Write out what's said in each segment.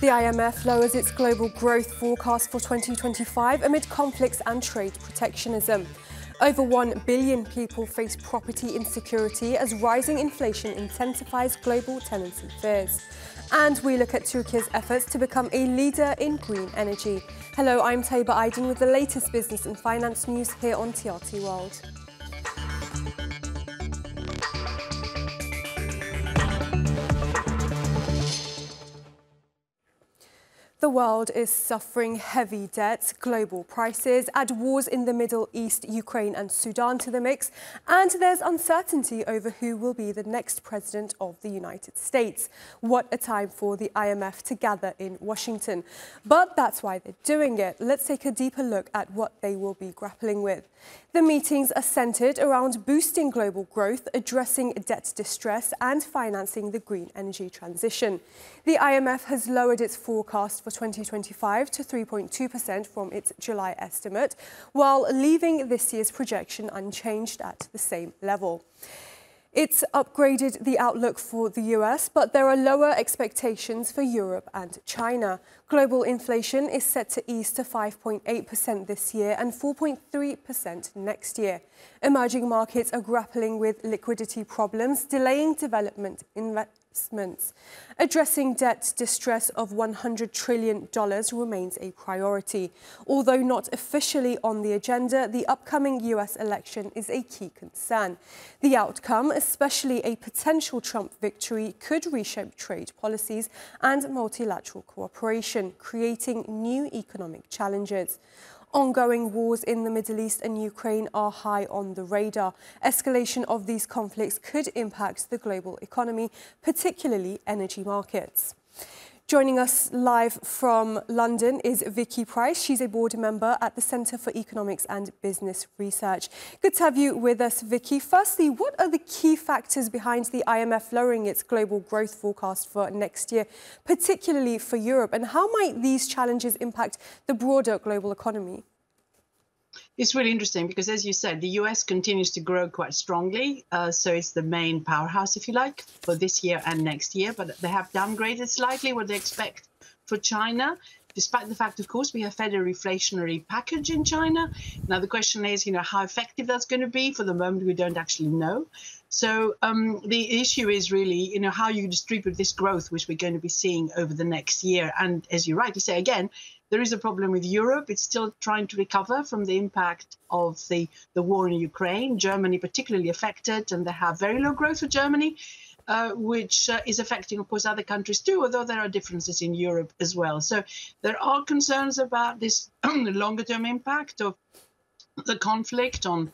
The IMF lowers its global growth forecast for 2025 amid conflicts and trade protectionism. Over 1 billion people face property insecurity as rising inflation intensifies global tenancy fears. And we look at Turkey's efforts to become a leader in green energy. Hello, I'm Taiba Aydin with the latest business and finance news here on TRT World. The world is suffering heavy debt, global prices, add wars in the Middle East, Ukraine and Sudan to the mix, and there's uncertainty over who will be the next president of the United States. What a time for the IMF to gather in Washington. But that's why they're doing it. Let's take a deeper look at what they will be grappling with. The meetings are centred around boosting global growth, addressing debt distress and financing the green energy transition. The IMF has lowered its forecast for 2025 to 3.2% from its July estimate, while leaving this year's projection unchanged at the same level. It's upgraded the outlook for the US, but there are lower expectations for Europe and China. Global inflation is set to ease to 5.8% this year and 4.3% next year. Emerging markets are grappling with liquidity problems, delaying development investments. Addressing debt distress of $100 trillion remains a priority. Although not officially on the agenda, the upcoming US election is a key concern. The outcome, especially a potential Trump victory, could reshape trade policies and multilateral cooperation, creating new economic challenges. Ongoing wars in the Middle East and Ukraine are high on the radar. Escalation of these conflicts could impact the global economy, particularly energy markets. Joining us live from London is Vicky Price. She's a board member at the Centre for Economics and Business Research. Good to have you with us, Vicky. Firstly, what are the key factors behind the IMF lowering its global growth forecast for next year, particularly for Europe? And how might these challenges impact the broader global economy? It's really interesting because, as you said, the US continues to grow quite strongly. So it's the main powerhouse, if you like, for this year and next year. But they have downgraded slightly what they expect for China, despite the fact, of course, we have had a reflationary package in China. Now, the question is, how effective that's going to be. For the moment, we don't actually know. So the issue is really, how you distribute this growth, which we're going to be seeing over the next year. And as you rightly say, again, there is a problem with Europe. It's still trying to recover from the impact of the war in Ukraine. Germany particularly affected, and they have very low growth for Germany, which is affecting, of course, other countries too, although there are differences in Europe as well. So there are concerns about this longer-term impact of the conflict on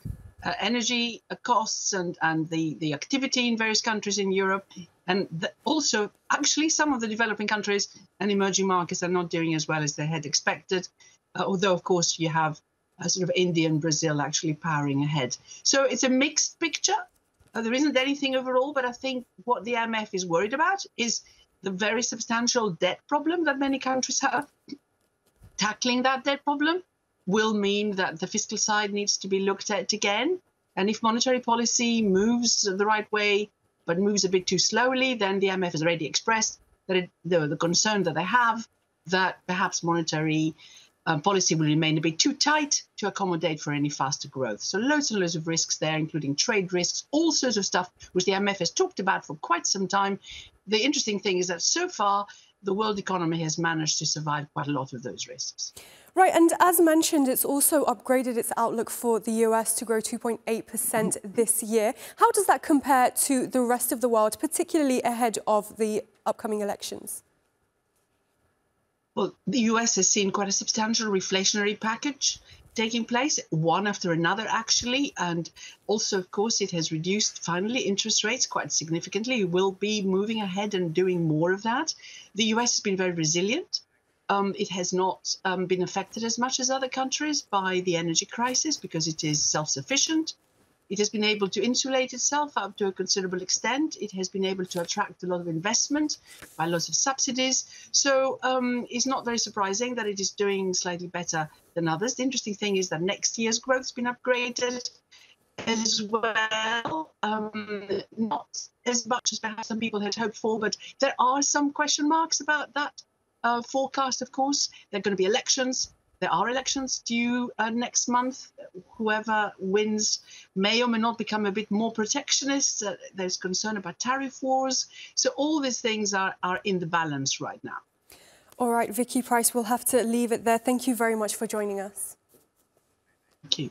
energy costs and the activity in various countries in Europe. And also, actually, some of the developing countries and emerging markets are not doing as well as they had expected, although, of course, you have sort of India and Brazil actually powering ahead. So it's a mixed picture. There isn't anything overall, but I think what the IMF is worried about is the very substantial debt problem that many countries have. Tackling that debt problem will mean that the fiscal side needs to be looked at again. And if monetary policy moves the right way, but moves a bit too slowly, then the IMF has already expressed that the concern that they have that perhaps monetary policy will remain a bit too tight to accommodate for any faster growth. So loads and loads of risks there, including trade risks, all sorts of stuff, which the IMF has talked about for quite some time. The interesting thing is that so far, the world economy has managed to survive quite a lot of those risks. Right, and as mentioned, it's also upgraded its outlook for the US to grow 2.8% this year. How does that compare to the rest of the world, particularly ahead of the upcoming elections? Well, the US has seen quite a substantial reflationary package taking place, one after another, actually. And also, of course, it has reduced, finally, interest rates quite significantly. It will be moving ahead and doing more of that. The US has been very resilient. It has not been affected as much as other countries by the energy crisis because it is self-sufficient. It has been able to insulate itself up to a considerable extent. It has been able to attract a lot of investment by lots of subsidies. So it's not very surprising that it is doing slightly better than others. The interesting thing is that next year's growth has been upgraded as well. Not as much as perhaps some people had hoped for, but there are some question marks about that forecast, of course. There are going to be elections. There are elections due next month. Whoever wins may or may not become a bit more protectionist. There's concern about tariff wars. So all these things are in the balance right now. All right, Vicky Price, we'll have to leave it there. Thank you very much for joining us. Thank you.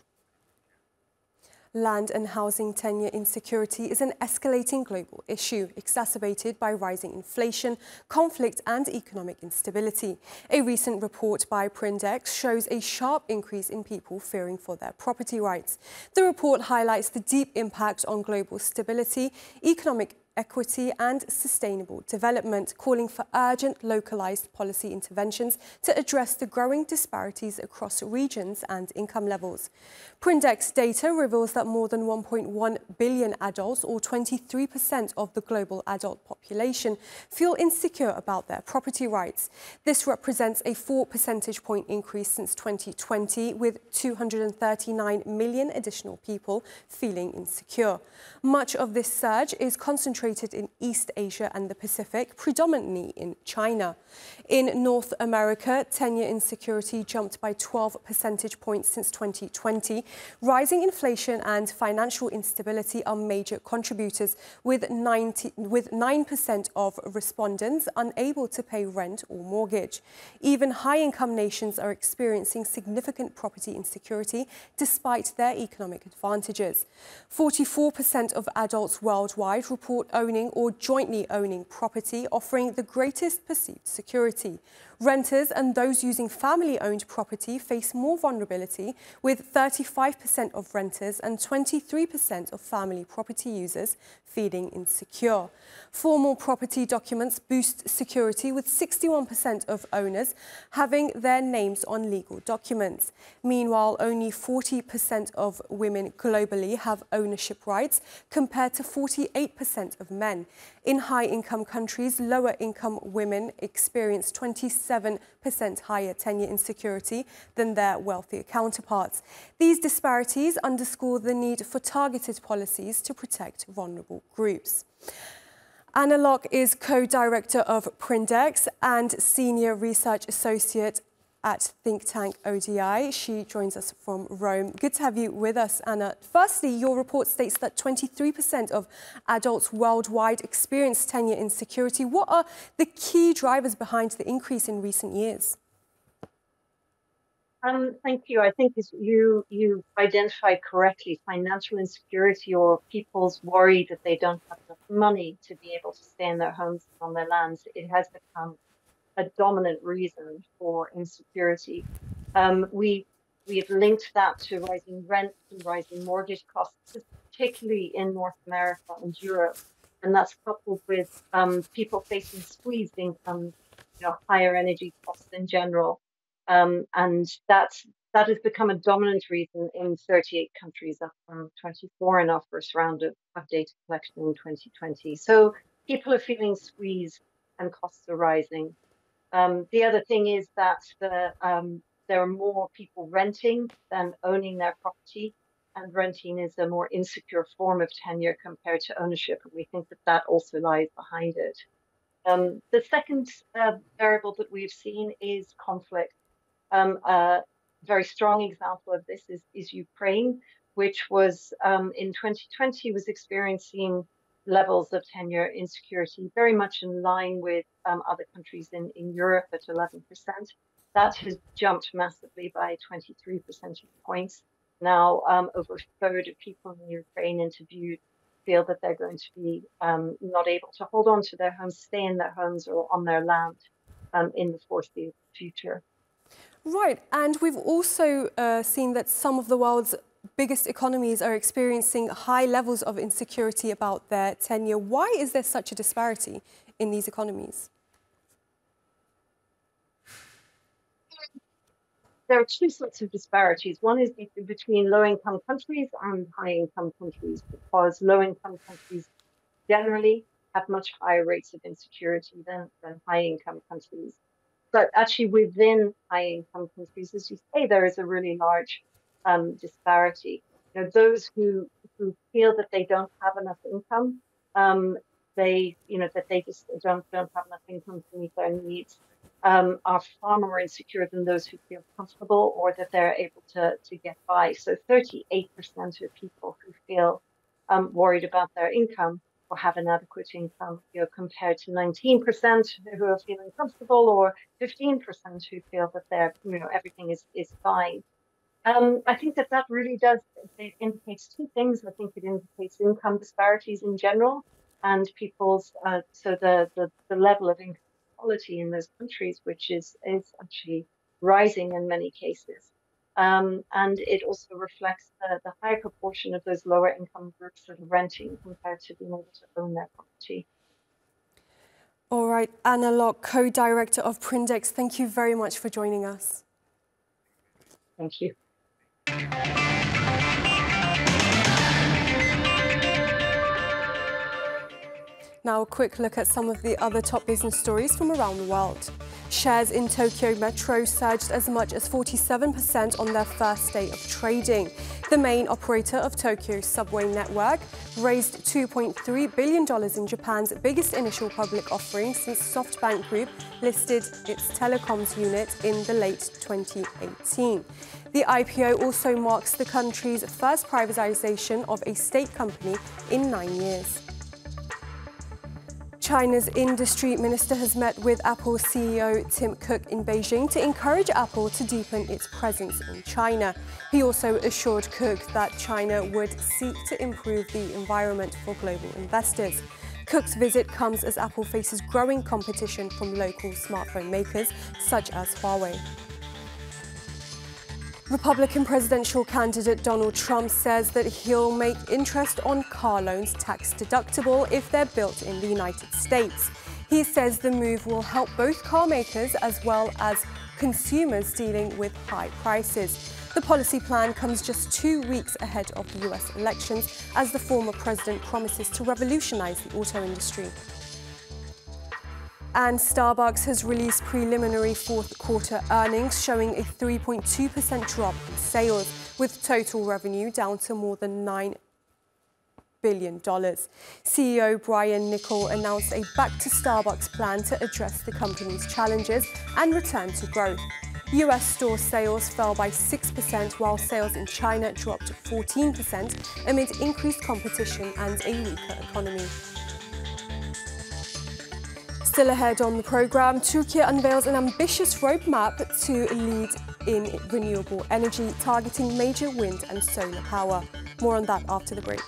Land and housing tenure insecurity is an escalating global issue, exacerbated by rising inflation, conflict and economic instability. A recent report by Prindex shows a sharp increase in people fearing for their property rights. The report highlights the deep impact on global stability, economic equity and sustainable development, calling for urgent localised policy interventions to address the growing disparities across regions and income levels. Prindex data reveals that more than 1.1 billion adults, or 23% of the global adult population, feel insecure about their property rights. This represents a 4 percentage point increase since 2020, with 239 million additional people feeling insecure. Much of this surge is concentrated in East Asia and the Pacific, predominantly in China. In North America, tenure insecurity jumped by 12 percentage points since 2020. Rising inflation and financial instability are major contributors, with 9% of respondents unable to pay rent or mortgage. Even high-income nations are experiencing significant property insecurity despite their economic advantages. 44% of adults worldwide report owning or jointly owning property, offering the greatest perceived security. Renters and those using family-owned property face more vulnerability, with 35% of renters and 23% of family property users feeling insecure. Formal property documents boost security, with 61% of owners having their names on legal documents. Meanwhile, only 40% of women globally have ownership rights, compared to 48% of men. In high-income countries, lower-income women experience 27% higher tenure insecurity than their wealthier counterparts. These disparities underscore the need for targeted policies to protect vulnerable groups. Anna Locke is co-director of Prindex and senior research associate at think tank ODI. She joins us from Rome. Good to have you with us, Anna. Firstly, your report states that 23% of adults worldwide experience tenure insecurity. What are the key drivers behind the increase in recent years? Thank you. I think as you identified correctly, financial insecurity, or people's worry that they don't have enough money to be able to stay in their homes and on their lands, it has become a dominant reason for insecurity. We have linked that to rising rent and rising mortgage costs, particularly in North America and Europe, and that's coupled with people facing squeezed incomes, higher energy costs in general, and that has become a dominant reason in 38 countries, up from 24 in our first round of data collection in 2020. So people are feeling squeezed and costs are rising. The other thing is that there are more people renting than owning their property, and renting is a more insecure form of tenure compared to ownership, and we think that also lies behind it. The second variable that we've seen is conflict. A very strong example of this is Ukraine, which was in 2020 was experiencing levels of tenure insecurity very much in line with other countries in Europe at 11%. That has jumped massively by 23 percentage points. Now, over a third of people in Ukraine interviewed feel that they're going to be not able to hold on to their homes, stay in their homes or on their land in the foreseeable future. Right, and we've also seen that some of the world's biggest economies are experiencing high levels of insecurity about their tenure. Why is there such a disparity in these economies? There are two sorts of disparities. One is between low-income countries and high-income countries, because low-income countries generally have much higher rates of insecurity than high-income countries. But actually within high-income countries, as you say, there is a really large disparity. Those who feel that they don't have enough income, that they just don't have enough income to meet their needs, are far more insecure than those who feel comfortable or that they're able to get by. So 38% of people who feel worried about their income or have an adequate income, compared to 19% who are feeling comfortable, or 15% who feel that they're, everything is fine. I think that really does, it indicates two things. I think it indicates income disparities in general and people's, so the level of income inequality in those countries, which is actually rising in many cases. And it also reflects the higher proportion of those lower income groups that are renting compared to being able to own their property. All right, Anna Locke, co-director of Prindex, thank you very much for joining us. Thank you. Now a quick look at some of the other top business stories from around the world. Shares in Tokyo Metro surged as much as 47% on their first day of trading. The main operator of Tokyo's subway network raised $2.3 billion in Japan's biggest initial public offering since SoftBank Group listed its telecoms unit in the late 2018. The IPO also marks the country's first privatization of a state company in 9 years. China's industry minister has met with Apple CEO Tim Cook in Beijing to encourage Apple to deepen its presence in China. He also assured Cook that China would seek to improve the environment for global investors. Cook's visit comes as Apple faces growing competition from local smartphone makers such as Huawei. Republican presidential candidate Donald Trump says that he'll make interest on car loans tax deductible if they're built in the United States. He says the move will help both car makers as well as consumers dealing with high prices. The policy plan comes just 2 weeks ahead of the US elections as the former president promises to revolutionize the auto industry. And Starbucks has released preliminary fourth quarter earnings showing a 3.2% drop in sales, with total revenue down to more than $9 billion. CEO Brian Niccol announced a Back to Starbucks plan to address the company's challenges and return to growth. US store sales fell by 6%, while sales in China dropped 14% amid increased competition and a weaker economy. Still ahead on the programme, Turkey unveils an ambitious roadmap to lead in renewable energy, targeting major wind and solar power. More on that after the break.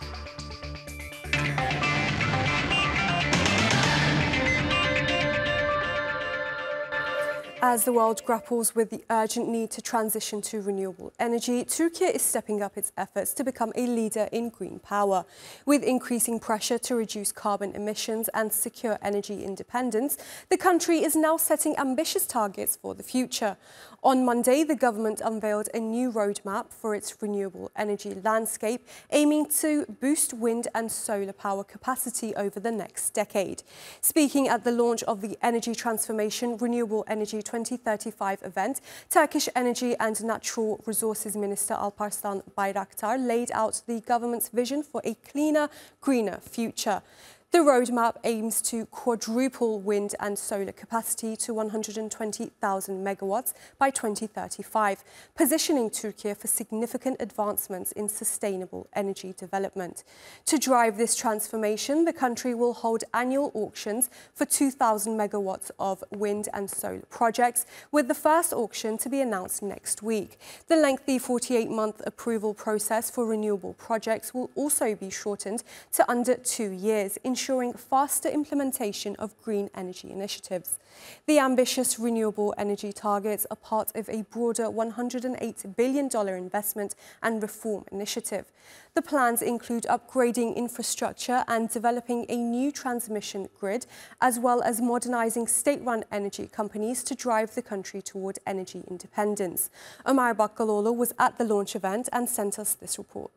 As the world grapples with the urgent need to transition to renewable energy, Turkey is stepping up its efforts to become a leader in green power. With increasing pressure to reduce carbon emissions and secure energy independence, the country is now setting ambitious targets for the future. On Monday, the government unveiled a new roadmap for its renewable energy landscape, aiming to boost wind and solar power capacity over the next decade. Speaking at the launch of the Energy Transformation Renewable Energy 2035 event, Turkish Energy and Natural Resources Minister Alparslan Bayraktar laid out the government's vision for a cleaner, greener future. The roadmap aims to quadruple wind and solar capacity to 120,000 megawatts by 2035, positioning Turkey for significant advancements in sustainable energy development. To drive this transformation, the country will hold annual auctions for 2,000 megawatts of wind and solar projects, with the first auction to be announced next week. The lengthy 48-month approval process for renewable projects will also be shortened to under 2 years, ensuring faster implementation of green energy initiatives. The ambitious renewable energy targets are part of a broader $108 billion investment and reform initiative. The plans include upgrading infrastructure and developing a new transmission grid, as well as modernizing state-run energy companies to drive the country toward energy independence. Ömer Bakkaloğlu was at the launch event and sent us this report.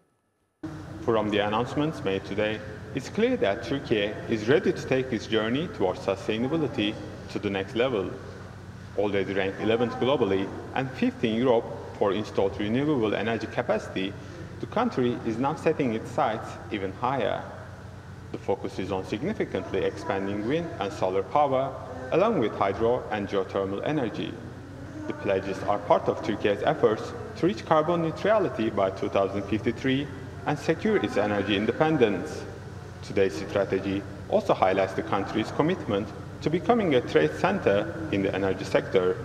From the announcements made today, it's clear that Turkey is ready to take its journey towards sustainability to the next level. Already ranked 11th globally and 5th in Europe for installed renewable energy capacity, the country is now setting its sights even higher. The focus is on significantly expanding wind and solar power, along with hydro and geothermal energy. The pledges are part of Turkey's efforts to reach carbon neutrality by 2053 and secure its energy independence. Today's strategy also highlights the country's commitment to becoming a trade center in the energy sector.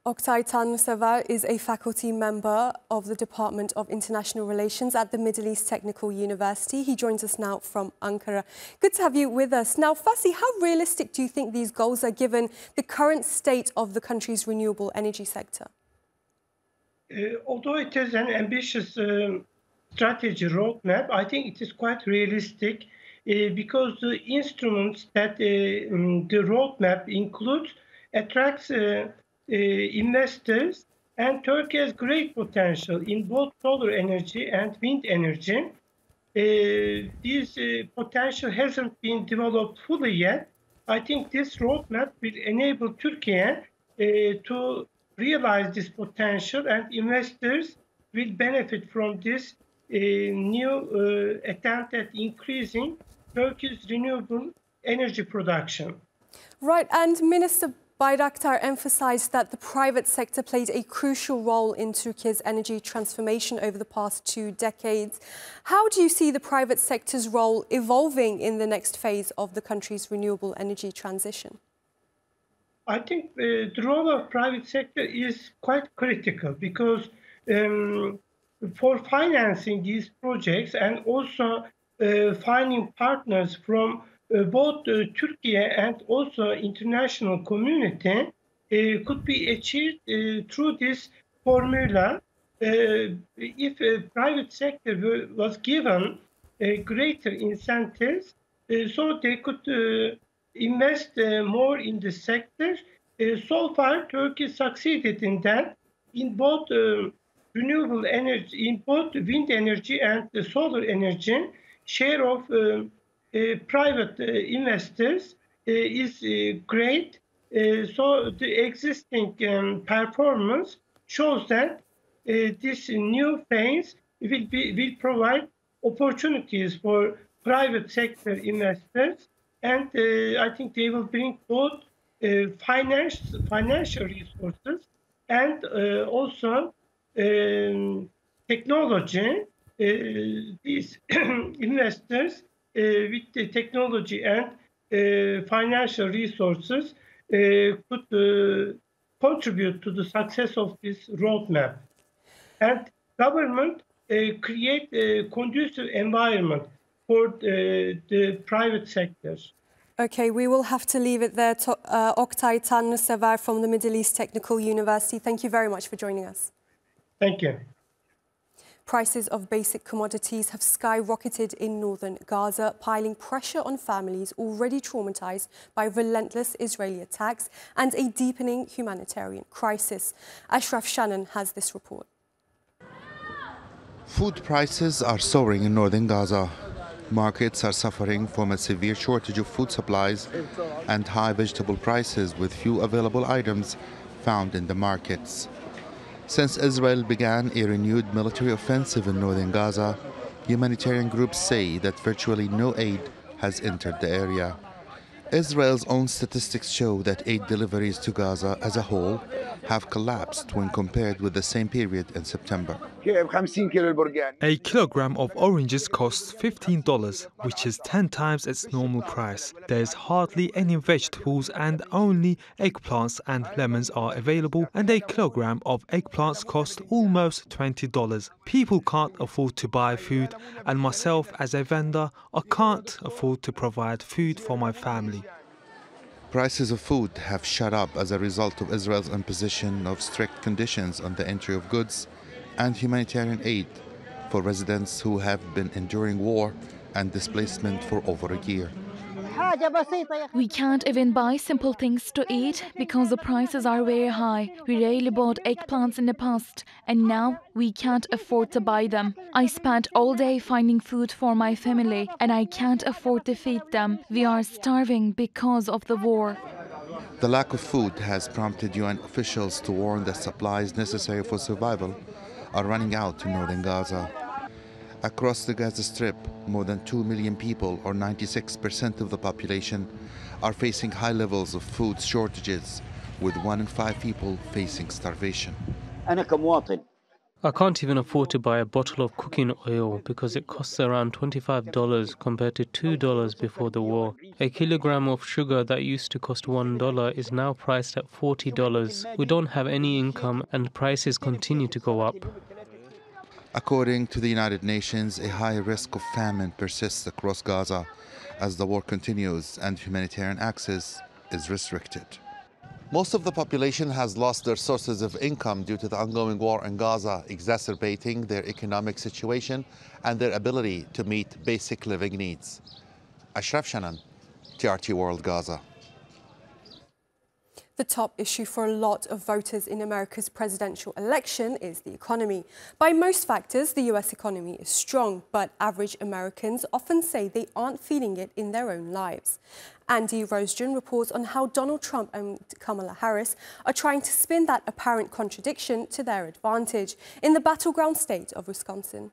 Oktay Tanrısever is a faculty member of the Department of International Relations at the Middle East Technical University. He joins us now from Ankara. Good to have you with us. Now, firstly, how realistic do you think these goals are given the current state of the country's renewable energy sector? Although it is an ambitious strategy roadmap, I think it is quite realistic because the instruments that the roadmap includes attracts investors, and Turkey has great potential in both solar energy and wind energy. This potential hasn't been developed fully yet. I think this roadmap will enable Turkey to realize this potential, and investors will benefit from this new attempt at increasing Turkey's renewable energy production. Right, and Minister Bayraktar emphasized that the private sector played a crucial role in Turkey's energy transformation over the past 2 decades. How do you see the private sector's role evolving in the next phase of the country's renewable energy transition? I think the role of private sector is quite critical because for financing these projects and also finding partners from both Turkey and also international community could be achieved through this formula. If a private sector was given greater incentives, so they could invest more in the sector. So far, Turkey succeeded in that, in both renewable energy, in both wind energy and the solar energy. Share of private investors is great. So the existing performance shows that this new phase will provide opportunities for private sector investors, and I think they will bring both financial resources and also technology. These investors with the technology and financial resources could contribute to the success of this roadmap. And government create a conducive environment for the private sectors. Okay, we will have to leave it there. Oktay Tanrısever from the Middle East Technical University, thank you very much for joining us. Thank you. Prices of basic commodities have skyrocketed in northern Gaza, piling pressure on families already traumatized by relentless Israeli attacks and a deepening humanitarian crisis. Ashraf Shannon has this report. Food prices are soaring in northern Gaza. Markets are suffering from a severe shortage of food supplies and high vegetable prices, with few available items found in the markets. Since Israel began a renewed military offensive in northern Gaza, humanitarian groups say that virtually no aid has entered the area. Israel's own statistics show that aid deliveries to Gaza as a whole have collapsed when compared with the same period in September. A kilogram of oranges costs $15, which is 10 times its normal price. There's hardly any vegetables and only eggplants and lemons are available, and a kilogram of eggplants costs almost $20. People can't afford to buy food, and myself as a vendor, I can't afford to provide food for my family. Prices of food have shot up as a result of Israel's imposition of strict conditions on the entry of goods and humanitarian aid for residents who have been enduring war and displacement for over a year. We can't even buy simple things to eat because the prices are very high. We rarely bought eggplants in the past, and now we can't afford to buy them. I spent all day finding food for my family, and I can't afford to feed them. We are starving because of the war. The lack of food has prompted UN officials to warn that supplies necessary for survival are running out in northern Gaza. Across the Gaza Strip, more than 2 million people, or 96% of the population, are facing high levels of food shortages, with 1 in 5 people facing starvation. I can't even afford to buy a bottle of cooking oil because it costs around $25 compared to $2 before the war. A kilogram of sugar that used to cost $1 is now priced at $40. We don't have any income and prices continue to go up. According to the United Nations, a high risk of famine persists across Gaza as the war continues and humanitarian access is restricted. Most of the population has lost their sources of income due to the ongoing war in Gaza, exacerbating their economic situation and their ability to meet basic living needs. Ashraf Shannon, TRT World Gaza. The top issue for a lot of voters in America's presidential election is the economy. By most factors, the US economy is strong, but average Americans often say they aren't feeling it in their own lives. Andy Rosejohn reports on how Donald Trump and Kamala Harris are trying to spin that apparent contradiction to their advantage in the battleground state of Wisconsin.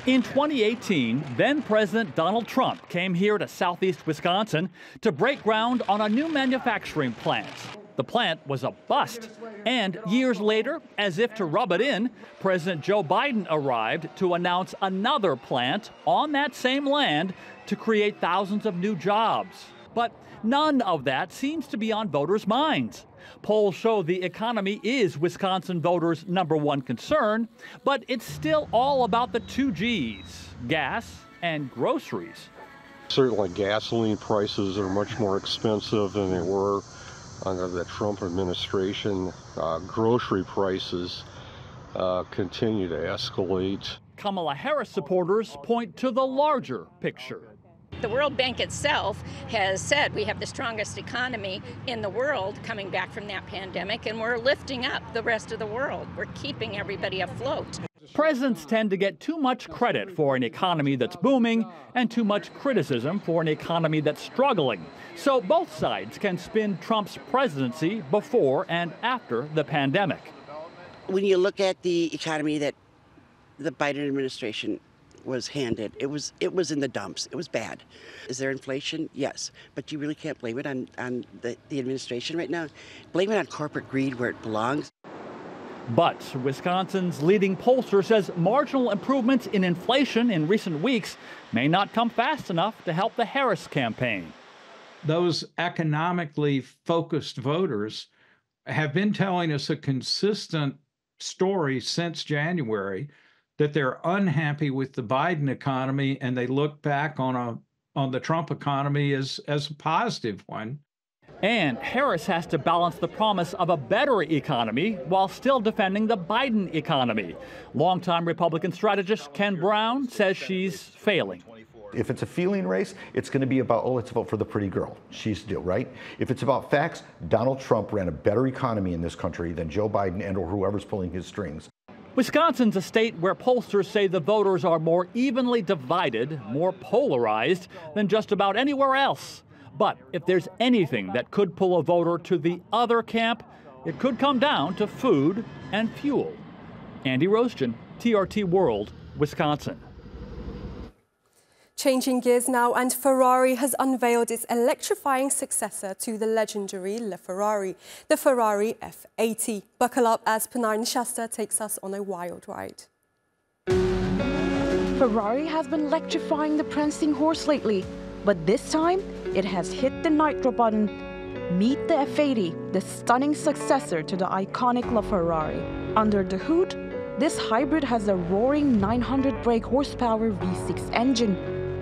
In 2018, then-President Donald Trump came here to southeast Wisconsin to break ground on a new manufacturing plant. The plant was a bust. And years later, as if to rub it in, President Joe Biden arrived to announce another plant on that same land to create thousands of new jobs. But none of that seems to be on voters' minds. Polls show the economy is Wisconsin voters' #1 concern, but it's still all about the 2 Gs, gas and groceries. Certainly gasoline prices are much more expensive than they were under the Trump administration. Grocery prices continue to escalate. Kamala Harris supporters point to the larger picture. The World Bank itself has said we have the strongest economy in the world coming back from that pandemic, and we're lifting up the rest of the world. We're keeping everybody afloat. Presidents tend to get too much credit for an economy that's booming and too much criticism for an economy that's struggling. So both sides can spin Trump's presidency before and after the pandemic. When you look at the economy that the Biden administration was handed, it was in the dumps. It was bad. Is there inflation? Yes. But you really can't blame it on the administration right now. Blame it on corporate greed where it belongs. But Wisconsin's leading pollster says marginal improvements in inflation in recent weeks may not come fast enough to help the Harris campaign. Those economically focused voters have been telling us a consistent story since January that they're unhappy with the Biden economy, and they look back on the Trump economy as a positive one. And Harris has to balance the promise of a better economy while still defending the Biden economy. Longtime Republican strategist Ken Brown says she's failing. If it's a feeling race, it's going to be about, oh, let's vote for the pretty girl. She's due, right? If it's about facts, Donald Trump ran a better economy in this country than Joe Biden and or whoever's pulling his strings. Wisconsin's a state where pollsters say the voters are more evenly divided, more polarized than just about anywhere else. But if there's anything that could pull a voter to the other camp, it could come down to food and fuel. Andy Rosejohn, TRT World, Wisconsin. Changing gears now, and Ferrari has unveiled its electrifying successor to the legendary Ferrari, the Ferrari F80. Buckle up as Panarin Shasta takes us on a wild ride. Ferrari has been electrifying the prancing horse lately, but this time it has hit the nitro button. Meet the F80, the stunning successor to the iconic LaFerrari. Under the hood, this hybrid has a roaring 900 brake horsepower V6 engine,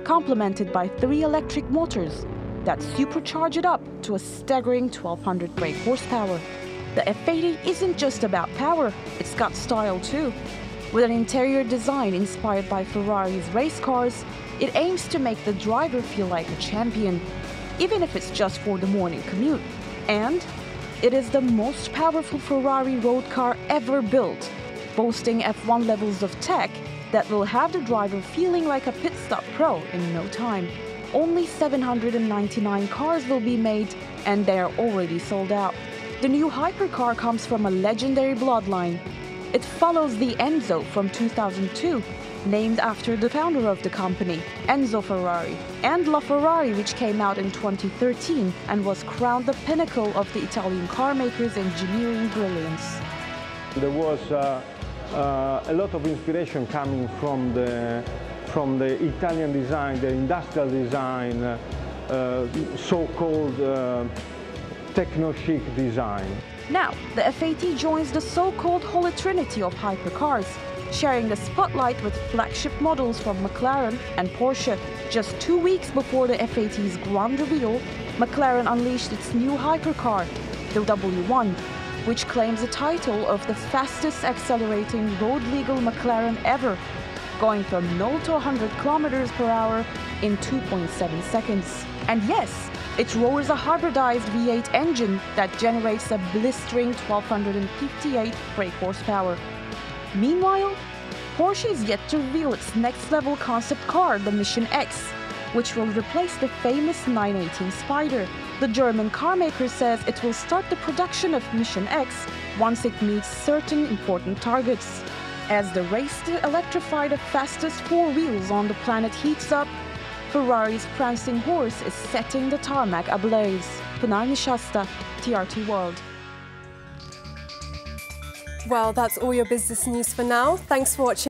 complemented by 3 electric motors that supercharge it up to a staggering 1200 brake horsepower. The F80 isn't just about power, it's got style too. With an interior design inspired by Ferrari's race cars, it aims to make the driver feel like a champion, even if it's just for the morning commute. And it is the most powerful Ferrari road car ever built, boasting F1 levels of tech that will have the driver feeling like a pit stop pro in no time. Only 799 cars will be made, and they are already sold out. The new hypercar comes from a legendary bloodline. It follows the Enzo from 2002, named after the founder of the company, Enzo Ferrari, and La Ferrari, which came out in 2013 and was crowned the pinnacle of the Italian car maker's engineering brilliance. There was a lot of inspiration coming from the Italian design, the industrial design, so-called techno-chic design. Now, the F80 joins the so-called Holy Trinity of hypercars, sharing the spotlight with flagship models from McLaren and Porsche. Just 2 weeks before the F80's grand reveal, McLaren unleashed its new hypercar, the W1, which claims the title of the fastest accelerating road-legal McLaren ever, going from 0 to 100 kilometers per hour in 2.7 seconds. And yes, it roars a hybridized V8 engine that generates a blistering 1258 brake horsepower. Meanwhile, Porsche is yet to reveal its next-level concept car, the Mission X, which will replace the famous 918 Spider. The German car maker says it will start the production of Mission X once it meets certain important targets. As the race to electrify the fastest four wheels on the planet heats up, Ferrari's prancing horse is setting the tarmac ablaze. Punarni Shasta, TRT World. Well, that's all your business news for now. Thanks for watching.